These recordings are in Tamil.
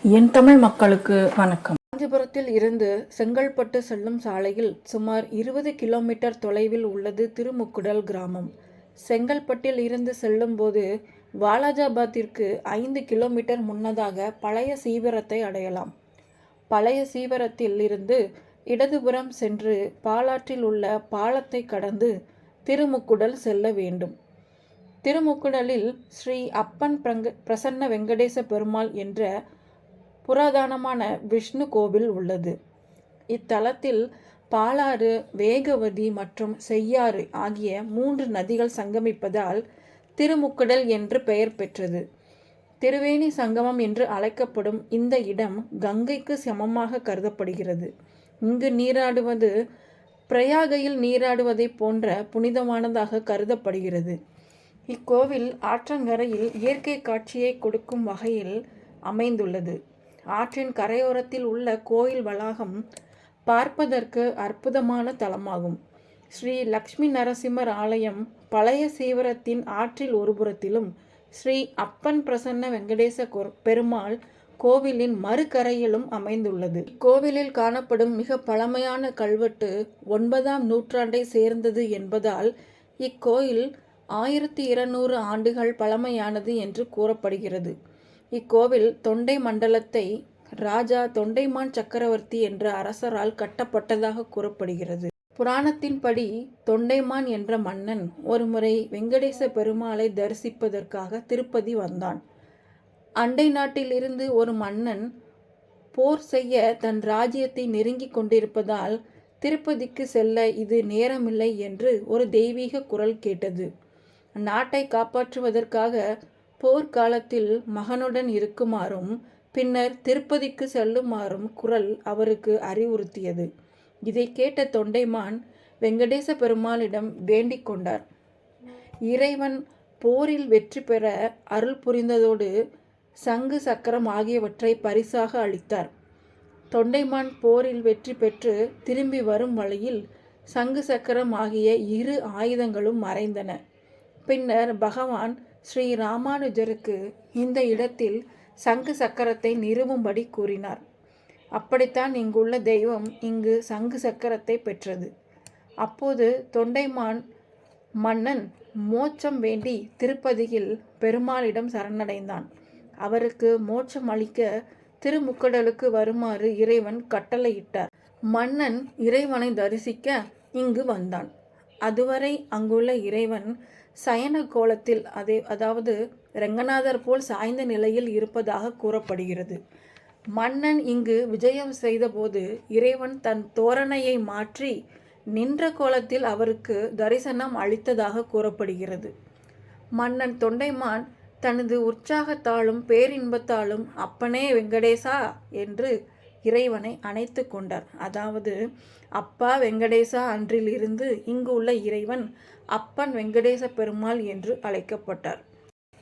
என் தமிழ் மக்களுக்கு வணக்கம். காஞ்சிபுரத்தில் இருந்து செங்கல்பட்டு செல்லும் சாலையில் சுமார் 20 கிலோமீட்டர் தொலைவில் உள்ளது திருமுக்குடல் கிராமம். செங்கல்பட்டில் இருந்து செல்லும்போது வாலாஜாபாத்திற்கு 5 கிலோமீட்டர் முன்னதாக பழைய சீவரத்தை அடையலாம். பழைய சீவரத்தில் இருந்து இடதுபுறம் சென்று பாலாற்றில் உள்ள பாலத்தை கடந்து திருமுக்குடல் செல்ல வேண்டும். திருமுக்குடலில் ஸ்ரீ அப்பன் பிரசன்ன வெங்கடேச பெருமாள் என்ற புராதனமான விஷ்ணு கோவில் உள்ளது. இத்தலத்தில் பாலாறு, வேகவதி மற்றும் செய்யாறு ஆகிய 3 நதிகள் சங்கமிப்பதால் திருமுக்குடல் என்று பெயர் பெற்றது. திருவேணி சங்கமம் என்று அழைக்கப்படும் இந்த இடம் கங்கைக்கு சமமாக கருதப்படுகிறது. இங்கு நீராடுவது பிரயாகையில் நீராடுவதை போன்ற புனிதமானதாக கருதப்படுகிறது. இக்கோவில் ஆற்றங்கரையில் இயற்கை காட்சியை கொடுக்கும் வகையில் அமைந்துள்ளது. ஆற்றின் கரையோரத்தில் உள்ள கோயில் வளாகம் பார்ப்பதற்கு அற்புதமான தலமாகும். ஸ்ரீ லக்ஷ்மி நரசிம்மர் ஆலயம் பழைய சீவரத்தின் ஆற்றில் ஒருபுறத்திலும், ஸ்ரீ அப்பன் பிரசன்ன வெங்கடேச பெருமாள் கோவிலின் மறுகரையிலும் அமைந்துள்ளது. இக்கோவிலில் காணப்படும் மிக பழமையான கல்வெட்டு 9ஆம் நூற்றாண்டை சேர்ந்தது என்பதால் இக்கோயில் 1200 ஆண்டுகள் பழமையானது என்று கூறப்படுகிறது. இக்கோவில் தொண்டை மண்டலத்தை ராஜா தொண்டைமான் சக்கரவர்த்தி என்ற அரசரால் கட்டப்பட்டதாக கூறப்படுகிறது. புராணத்தின்படி தொண்டைமான் என்ற மன்னன் ஒருமுறை வெங்கடேச பெருமாளை தரிசிப்பதற்காக திருப்பதி வந்தான். அண்டை நாட்டிலிருந்து ஒரு மன்னன் போர் செய்ய தன் ராஜ்யத்தை நெருங்கி கொண்டிருப்பதால் திருப்பதிக்கு செல்ல இது நேரமில்லை என்று ஒரு தெய்வீக குரல் கேட்டது. நாட்டை காப்பாற்றுவதற்காக போர்க்காலத்தில் மகனுடன் இருக்குமாறும் பின்னர் திருப்பதிக்கு செல்லுமாறும் குரல் அவருக்கு அறிவுறுத்தியது. இதை கேட்ட தொண்டைமான் வெங்கடேச பெருமாளிடம் வேண்டிக் கொண்டார். இறைவன் போரில் வெற்றி பெற அருள் புரிந்ததோடு சங்கு சக்கரம் ஆகியவற்றை பரிசாக அளித்தார். தொண்டைமான் போரில் வெற்றி பெற்று திரும்பி வரும் வழியில் சங்கு சக்கரம் ஆகிய 2 ஆயுதங்களும் மறைந்தன. பின்னர் பகவான் ஸ்ரீ ராமானுஜருக்கு இந்த இடத்தில் சங்கு சக்கரத்தை நிறுவும்படி கூறினார். அப்படித்தான் இங்குள்ள தெய்வம் இங்கு சங்கு சக்கரத்தை பெற்றது. அப்போது தொண்டைமான் மன்னன் மோட்சம் வேண்டி திருப்பதியில் பெருமாளிடம் சரணடைந்தான். அவருக்கு மோட்சம் அளிக்க திருமுக்குடலுக்கு வருமாறு இறைவன் கட்டளையிட்டார். மன்னன் இறைவனை தரிசிக்க இங்கு வந்தான். அதுவரை அங்குள்ள இறைவன் சயன கோலத்தில் அதாவது ரங்கநாதர் போல் சாய்ந்த நிலையில் இருப்பதாக கூறப்படுகிறது. மன்னன் இங்கு விஜயம் செய்தபோது இறைவன் தன் தோரணையை மாற்றி நின்ற கோலத்தில் அவருக்கு தரிசனம் அளித்ததாக கூறப்படுகிறது. மன்னன் தொண்டைமான் தனது உற்சாகத்தாலும் பேரின்பத்தாலும் அப்பனே வெங்கடேசா என்று இறைவனை அணைத்து கொண்டார். அதாவது அப்பா வெங்கடேசா அன்றில் இருந்து இங்கு உள்ள இறைவன் அப்பன் வெங்கடேச பெருமாள் என்று அழைக்கப்பட்டார்.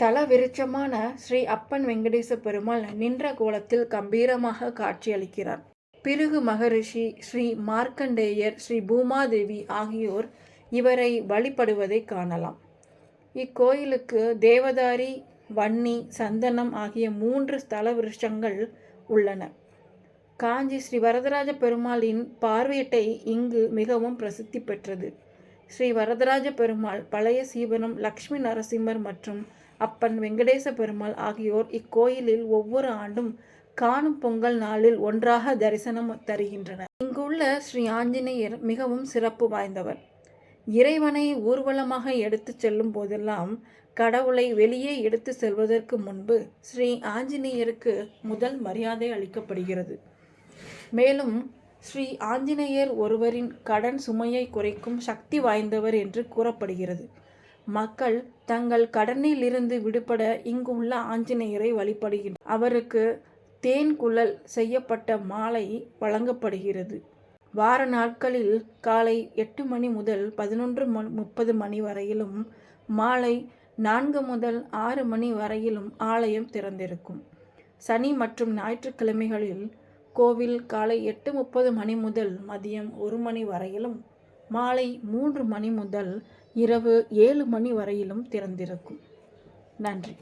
தல விருட்சமான ஸ்ரீ அப்பன் வெங்கடேச பெருமாள் நின்ற கோலத்தில் கம்பீரமாக காட்சியளிக்கிறார். பிருகு மகரிஷி, ஸ்ரீ மார்க்கண்டேயர், ஸ்ரீ பூமாதேவி ஆகியோர் இவரை வழிபடுவதை காணலாம். இக்கோயிலுக்கு தேவதாரி, வன்னி, சந்தனம் ஆகிய 3 ஸ்தல விருட்சங்கள் உள்ளன. காஞ்சி ஸ்ரீ வரதராஜ பெருமாளின் பார்வேட்டை இங்கு மிகவும் பிரசித்தி பெற்றது. ஸ்ரீ வரதராஜ பெருமாள், பழைய சீவரம், லக்ஷ்மி நரசிம்மர் மற்றும் அப்பன் வெங்கடேச பெருமாள் ஆகியோர் இக்கோயிலில் ஒவ்வொரு ஆண்டும் காணும் பொங்கல் நாளில் ஒன்றாக தரிசனம் தருகின்றனர். இங்குள்ள ஸ்ரீ ஆஞ்சநேயர் மிகவும் சிறப்பு வாய்ந்தவர். இறைவனை ஊர்வலமாக எடுத்து செல்லும் போதெல்லாம் கடவுளை வெளியே எடுத்து செல்வதற்கு முன்பு ஸ்ரீ ஆஞ்சநேயருக்கு முதல் மரியாதை அளிக்கப்படுகிறது. மேலும் ஸ்ரீ ஆஞ்சநேயர் ஒருவரின் கடன் சுமையை குறைக்கும் சக்தி வாய்ந்தவர் என்று கூறப்படுகிறது. மக்கள் தங்கள் கடனில் இருந்து விடுபட இங்கு உள்ள ஆஞ்சநேயரை வழிபடுகின்றனர். அவருக்கு தேன் குழல் செய்யப்பட்ட மாலை வழங்கப்படுகிறது. வார நாட்களில் காலை 8 மணி முதல் 11:30 மணி வரையிலும், மாலை 4 முதல் 6 மணி வரையிலும் ஆலயம் திறந்திருக்கும். சனி மற்றும் ஞாயிற்றுக்கிழமைகளில் கோவில் காலை 8:30 மணி முதல் மதியம் 1 மணி வரையிலும், மாலை 3 மணி முதல் இரவு 7 மணி வரையிலும் திறந்திருக்கும். நன்றி.